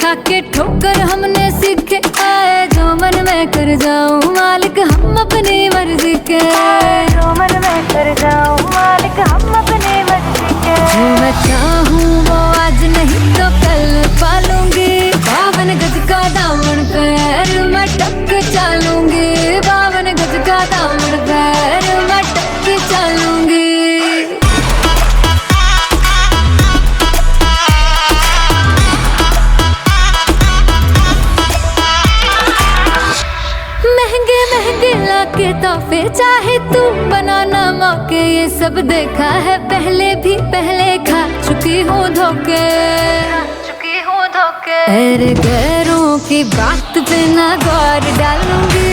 खा के ठोकर हमने सीखे आए, जो मन में कर जाऊं मालिक हम अपनी मर्जी के, जो मन में कर जाऊं मालिक हम अपनी मर्जी के। जो मैं चाहूं वो आज नहीं तो कल पालूंगी, 52 गज का दामन पैर मैं टक चालूंगी, 52 गज का दामन पैर मैं टक चालूंगी। महंगे महंगे लाके तोहफे चाहे तू बनाना मौके, ये सब देखा है पहले भी, पहले खा चुकी हूँ धोखे, गैरों की बात पे ना गौर डालूंगी,